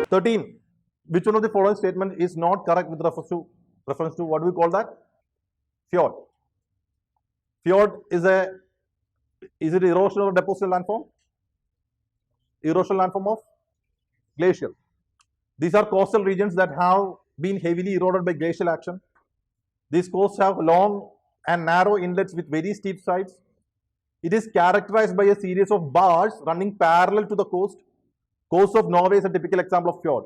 13. Which one of the following statement is not correct with reference to what we call that? Fjord. Fjord is it erosional or depositional landform? Erosional landform of glacial. These are coastal regions that have been heavily eroded by glacial action. These coasts have long and narrow inlets with very steep sides. It is characterized by a series of bars running parallel to the coast. Coast of Norway is a typical example of fjord.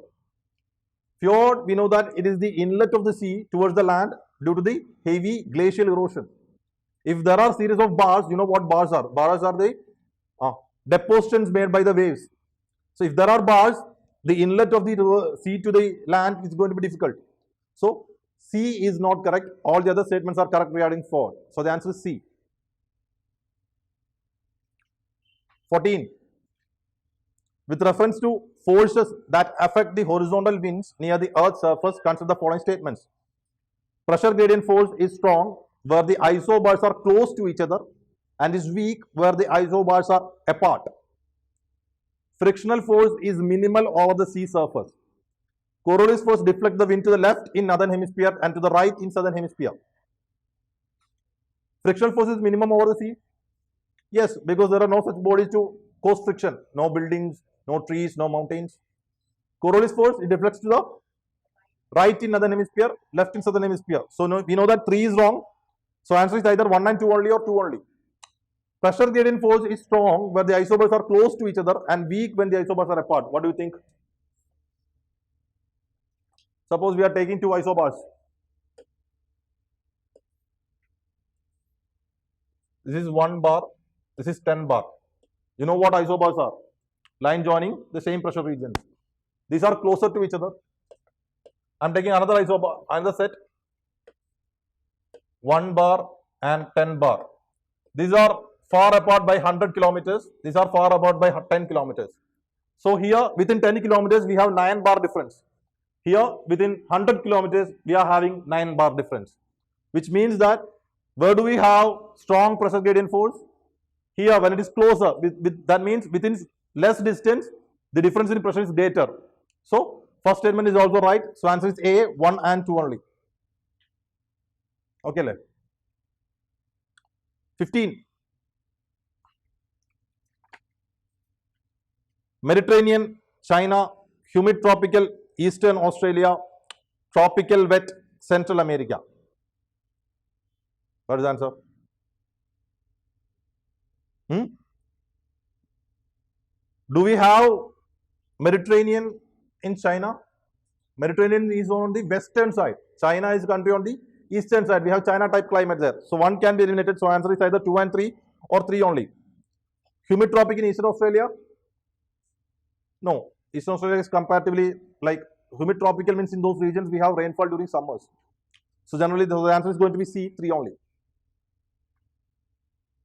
Fjord, we know that it is the inlet of the sea towards the land due to the heavy glacial erosion. If there are series of bars, you know what bars are? Bars are the depositions made by the waves. So if there are bars, the inlet of the sea to the land is going to be difficult. So C is not correct. All the other statements are correct regarding fjord. So the answer is C. 14. With reference to forces that affect the horizontal winds near the Earth's surface, consider the following statements. Pressure gradient force is strong where the isobars are close to each other and is weak where the isobars are apart. Frictional force is minimal over the sea surface. Coriolis force deflects the wind to the left in northern hemisphere and to the right in southern hemisphere. Frictional force is minimum over the sea? Yes, because there are no such bodies to cause friction. No buildings, no trees, no mountains. Coriolis force, it deflects to the right in northern hemisphere, left in southern hemisphere. So we know that 3 is wrong. So answer is either 1 and 2 only or 2 only. Pressure gradient force is strong where the isobars are close to each other and weak when the isobars are apart. What do you think? Suppose we are taking 2 isobars. This is 1 bar, this is 10 bar. You know what isobars are? Line joining the same pressure regions. These are closer to each other. I am taking another isobar, another set. 1 bar and 10 bar. These are far apart by 100 kilometers. These are far apart by 10 kilometers. So here within 10 kilometers we have 9 bar difference. Here within 100 kilometers we are having 9 bar difference. Which means that where do we have strong pressure gradient force? Here when it is closer, that means within less distance the difference in pressure is greater. So first statement is also right. So answer is A, 1 and 2 only. Okay, let 15. Mediterranean, China, humid tropical, Eastern Australia, tropical wet, Central America. What is the answer? Do we have Mediterranean in China? Mediterranean is on the western side. China is a country on the eastern side. We have China type climate there. So 1 can be eliminated. So answer is either 2 and 3 or 3 only. Humid tropic in Eastern Australia? No. Eastern Australia is comparatively like humid tropical means in those regions we have rainfall during summers. So generally the answer is going to be C, 3 only.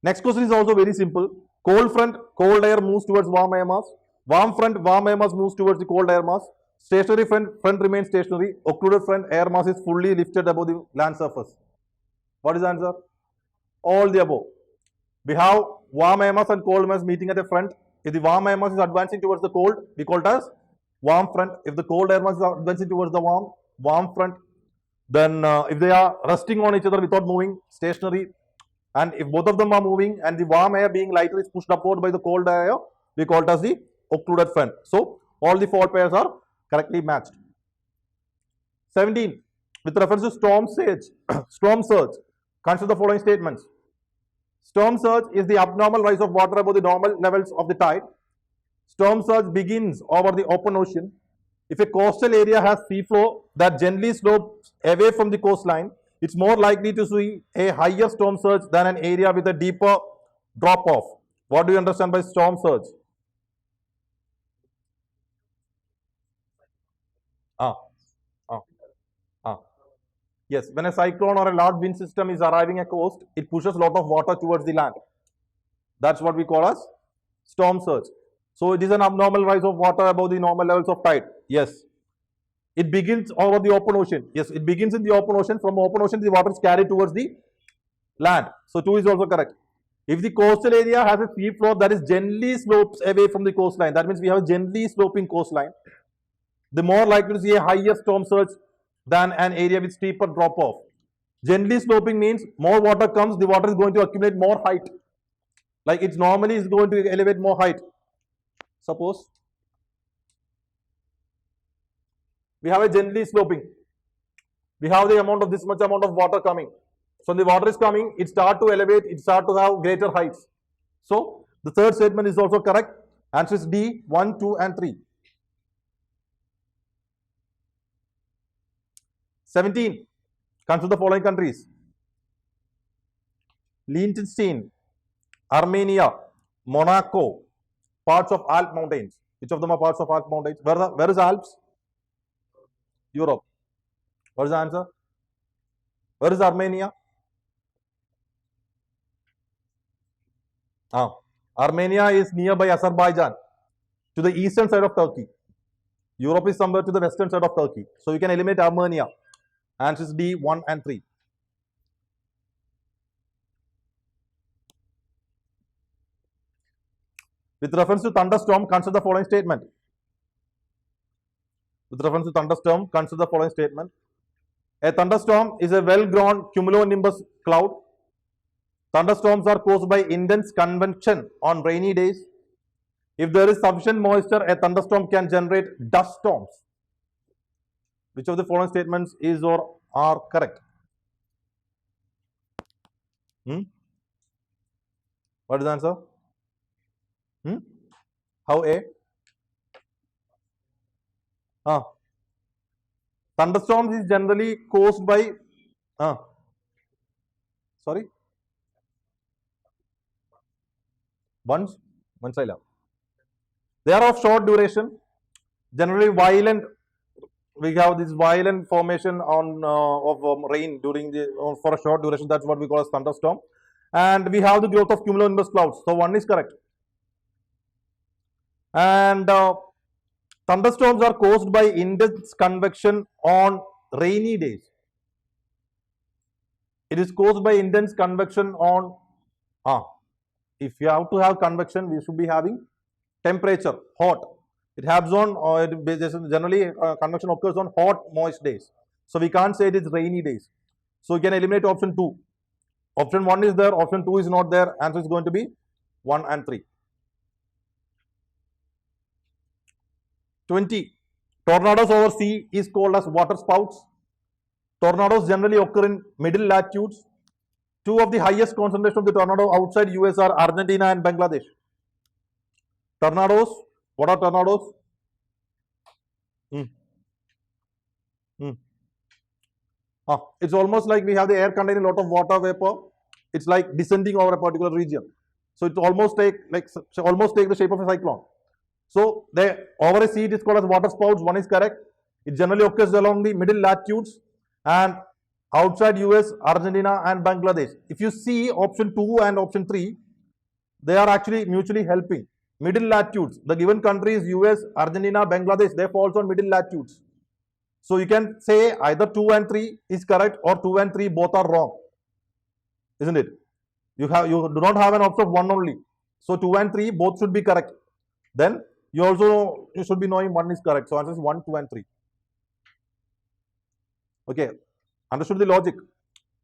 Next question is also very simple. Cold front, cold air moves towards warm air mass. Warm front, warm air mass moves towards the cold air mass. Stationary front remains stationary. Occluded front, air mass is fully lifted above the land surface. What is the answer? All the above. We have warm air mass and cold mass meeting at the front. If the warm air mass is advancing towards the cold, we call it as warm front. If the cold air mass is advancing towards the warm front. Then if they are resting on each other without moving, stationary. And if both of them are moving and the warm air being lighter is pushed upward by the cold air, we call it as the occluded front. So all the 4 pairs are correctly matched. 17. With reference to storm surge, consider the following statements. Storm surge is the abnormal rise of water above the normal levels of the tide. Storm surge begins over the open ocean. If a coastal area has sea flow that gently slopes away from the coastline, it's more likely to see a higher storm surge than an area with a deeper drop off. What do you understand by storm surge? Yes, when a cyclone or a large wind system is arriving at coast, it pushes a lot of water towards the land. That's what we call as storm surge. So it is an abnormal rise of water above the normal levels of tide. Yes. It begins over the open ocean. Yes, it begins in the open ocean. From open ocean, the water is carried towards the land. So 2 is also correct. If the coastal area has a sea floor that is gently slopes away from the coastline, that means we have a gently sloping coastline. the more likely to see a higher storm surge than an area with steeper drop off. Gently sloping means more water comes, the water is going to accumulate more height. Like it's normally is going to elevate more height. Suppose we have a gently sloping. We have the amount of this much amount of water coming. So the water is coming, it start to elevate, it start to have greater heights. So the third statement is also correct. Answer is D, 1, 2 and 3. 17. Consider the following countries. Liechtenstein, Armenia, Monaco, parts of Alp mountains. Which of them are parts of Alp mountains? Where is Alps? Europe. What is the answer? Where is Armenia? Armenia is nearby Azerbaijan, to the eastern side of Turkey. Europe is somewhere to the western side of Turkey. So you can eliminate Armenia. Answer is D, 1 and 3. With reference to thunderstorm, consider the following statement. With reference to thunderstorm, consider the following statement. A thunderstorm is a well-grown cumulonimbus cloud. Thunderstorms are caused by intense convection on rainy days. If there is sufficient moisture, a thunderstorm can generate dust storms. Which of the following statements is or are correct? What is the answer? How A? Thunderstorms is generally caused by sorry? Once I love. They are of short duration, generally violent. We have this violent formation on of rain during the for a short duration. That's what we call as thunderstorm. And we have the growth of cumulonimbus clouds. So 1 is correct. And thunderstorms are caused by intense convection on rainy days. It is caused by intense convection on if you have to have convection, we should be having temperature, hot. It happens on, generally convection occurs on hot, moist days. So we can't say it is rainy days. So we can eliminate option 2. Option 1 is there, option 2 is not there. Answer is going to be 1 and 3. 20. Tornadoes over sea is called as water spouts. Tornadoes generally occur in middle latitudes. 2 of the highest concentration of the tornado outside US are Argentina and Bangladesh. Tornadoes, what are tornadoes? It's almost like we have the air containing a lot of water vapor. It's like descending over a particular region. So it almost take the shape of a cyclone. So over a sea it is called as water spouts. 1 is correct. It generally occurs along the middle latitudes and outside US, Argentina and Bangladesh. If you see option 2 and option 3, they are actually mutually helping. Middle latitudes, the given countries US, Argentina, Bangladesh, they fall on middle latitudes. So you can say either 2 and 3 is correct or 2 and 3 both are wrong. Isn't it? You do not have an option of 1 only. So 2 and 3 both should be correct. Then you should be knowing 1 is correct. So answer is 1, 2 and 3. Okay. Understood the logic?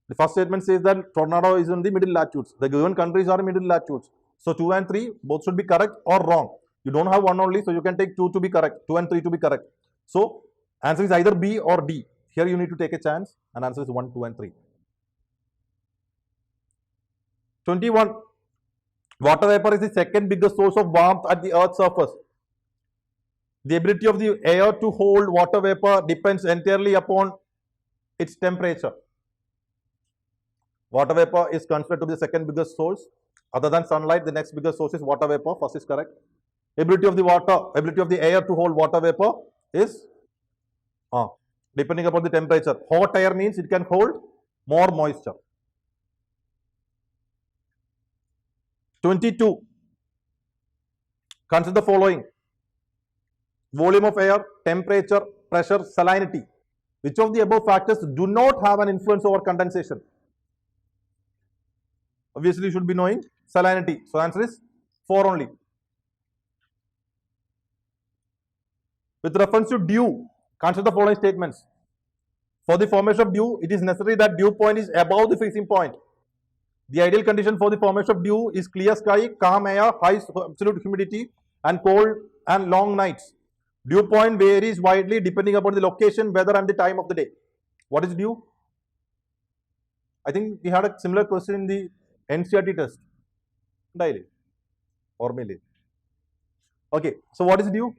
The first statement says that tornado is in the middle latitudes. The given countries are in middle latitudes. So 2 and 3 both should be correct or wrong. You don't have 1 only, so you can take 2 to be correct, 2 and 3 to be correct. So answer is either B or D. Here you need to take a chance and answer is 1, 2 and 3. 21. Water vapor is the second biggest source of warmth at the Earth's surface. The ability of the air to hold water vapor depends entirely upon its temperature. Water vapor is considered to be the second biggest source. Other than sunlight, the next biggest source is water vapor. First is correct. Ability of the air to hold water vapor is depending upon the temperature. Hot air means it can hold more moisture. 22. Consider the following. Volume of air, temperature, pressure, salinity. Which of the above factors do not have an influence over condensation? Obviously, you should be knowing salinity. So, answer is 4 only. With reference to dew, consider the following statements. For the formation of dew, it is necessary that dew point is above the freezing point. The ideal condition for the formation of dew is clear sky, calm air, high absolute humidity, and cold and long nights. Dew point varies widely depending upon the location, weather, and the time of the day. What is dew? I think we had a similar question in the NCERT test. Daily or mainly. Okay, so what is dew?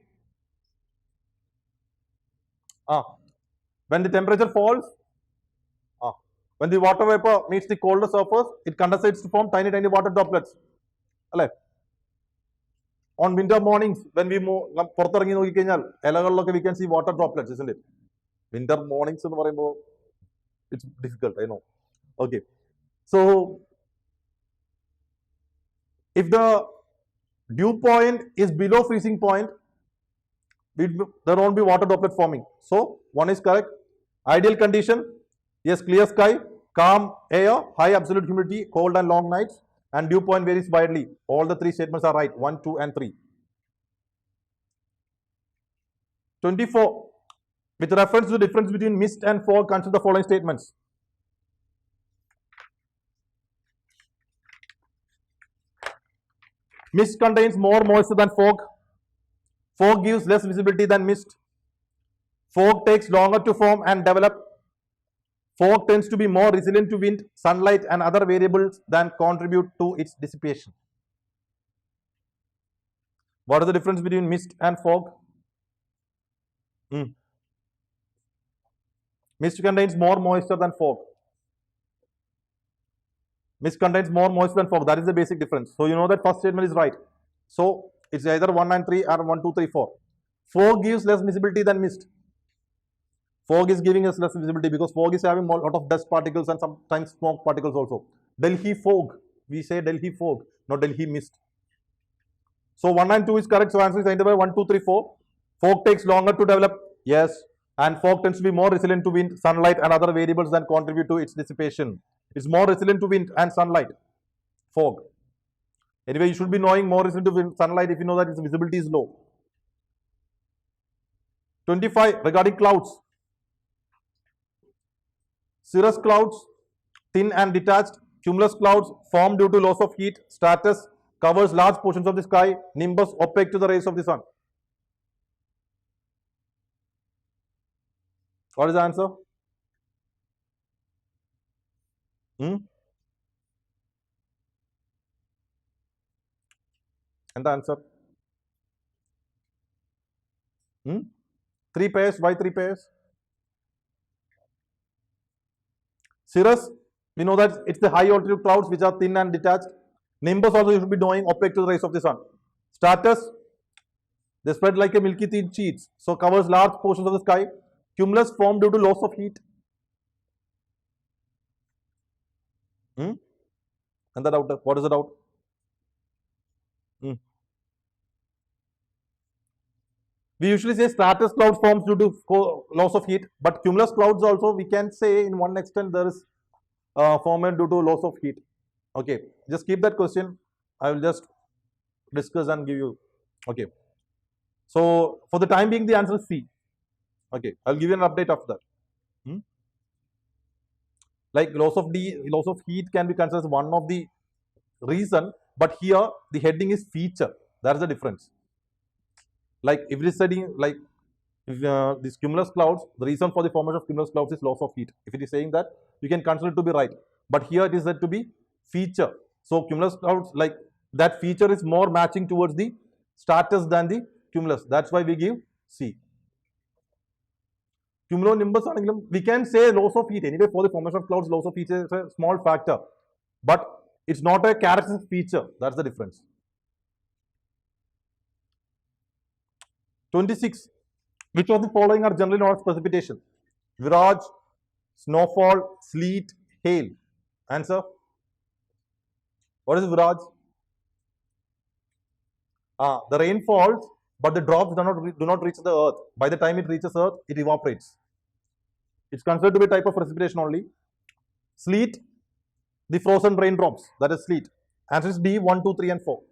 When the temperature falls, when the water vapor meets the colder surface, it condensates to form tiny water droplets. On winter mornings, when we move, we can see water droplets, isn't it? Winter mornings, it's difficult, I know. Okay, so if the dew point is below freezing point, there won't be water droplet forming. So one is correct. Ideal condition, yes, clear sky, calm air, high absolute humidity, cold and long nights, and dew point varies widely. All the three statements are right, 1, 2, and 3. 24. With reference to the difference between mist and fog, consider the following statements. Mist contains more moisture than fog. Fog gives less visibility than mist. Fog takes longer to form and develop. Fog tends to be more resilient to wind, sunlight, and other variables than contribute to its dissipation. What is the difference between mist and fog? Mist contains more moisture than fog. Mist contains more moisture than fog. That is the basic difference. So you know that first statement is right. So it's either 1 and 3 or 1, 2, 3, 4. Fog gives less visibility than mist. Fog is giving us less visibility because fog is having a lot of dust particles and sometimes smoke particles also. Delhi fog. We say Delhi fog, not Delhi mist. So 1 and 2 is correct. So answer is either 1, 2, 3, 4. Fog takes longer to develop. Yes. And fog tends to be more resilient to wind, sunlight, and other variables that contribute to its dissipation. It's more resilient to wind and sunlight. Fog. Anyway, you should be knowing more resilient to wind, sunlight if you know that its visibility is low. 25. Regarding clouds. Cirrus clouds, thin and detached. Cumulus clouds form due to loss of heat. Stratus covers large portions of the sky. Nimbus opaque to the rays of the sun. What is the answer? And the answer? 3 pairs. Why 3 pairs? Cirrus, we know that it's the high altitude clouds which are thin and detached. Nimbus also you should be knowing opaque to the rays of the sun. Stratus, they spread like a milky thin sheets, so covers large portions of the sky. Cumulus formed due to loss of heat. And the doubt, what is the doubt? We usually say stratus cloud forms due to loss of heat, but cumulus clouds also we can say in one extent there is formation due to loss of heat. Okay, just keep that question. I will just discuss and give you. Okay, so for the time being the answer is C. Okay, I'll give you an update after that. Like loss of heat can be considered as one of the reason, but here the heading is feature. That is the difference. Like if it is studying like if, these cumulus clouds, the reason for the formation of cumulus clouds is loss of heat. If it is saying that, you can consider it to be right. But here it is said to be feature. So cumulus clouds, like that feature is more matching towards the stratus than the cumulus. That's why we give C. Cumulonimbus, we can say loss of heat. Anyway, for the formation of clouds, loss of heat is a small factor. But it's not a characteristic feature. That's the difference. 26. Which of the following are generally known as precipitation? Virage, snowfall, sleet, hail. Answer? What is virage? The rain falls, but the drops do not reach the earth. By the time it reaches earth, it evaporates. It's considered to be a type of precipitation only. Sleet, the frozen raindrops. That is sleet. Answer is D, 1, 2, 3, and 4.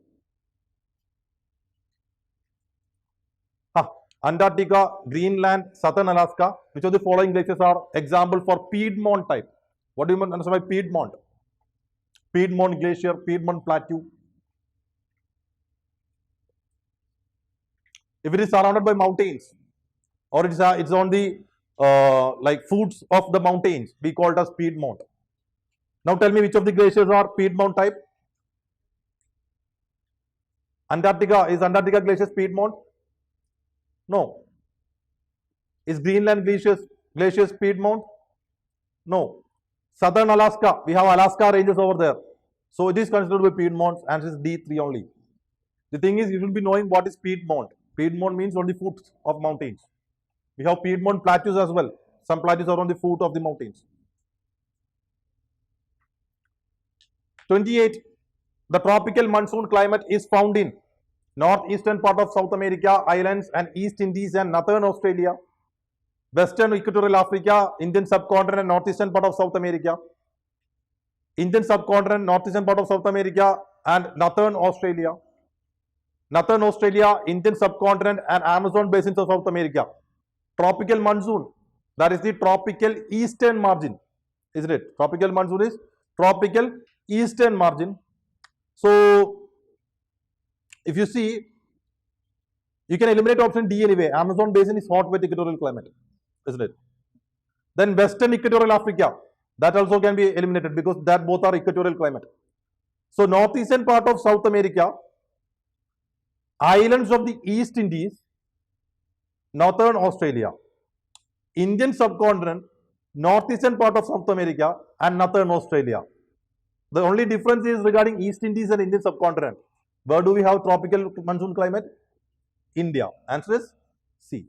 Antarctica, Greenland, Southern Alaska. Which of the following glaciers are example for Piedmont type? What do you understand by Piedmont? Piedmont Glacier, Piedmont Plateau. If it is surrounded by mountains, or it's on the like foots of the mountains, we call it as Piedmont. Now tell me which of the glaciers are Piedmont type? Antarctica. Is Antarctica glaciers Piedmont? No. Is Greenland glaciers Piedmont? No. Southern Alaska, we have Alaska ranges over there. So it is considered by Piedmont. Answer is D3 only. The thing is, you should be knowing what is Piedmont. Piedmont means on the foot of mountains. We have Piedmont plateaus as well. Some plateaus are on the foot of the mountains. 28. The tropical monsoon climate is found in northeastern part of South America, islands and East Indies and northern Australia, western equatorial Africa, Indian subcontinent, northeastern part of South America, Indian subcontinent, northeastern part of South America and northern Australia, Indian subcontinent and Amazon basins of South America. Tropical monsoon, that is the tropical eastern margin, isn't it? Tropical monsoon is tropical eastern margin. So if you see, you can eliminate option D anyway. Amazon basin is hot wet equatorial climate, isn't it? Then western equatorial Africa, that also can be eliminated because that both are equatorial climate. So northeastern part of South America, islands of the East Indies, northern Australia, Indian subcontinent, northeastern part of South America and northern Australia. The only difference is regarding East Indies and Indian subcontinent. Where do we have tropical monsoon climate? India. Answer is C.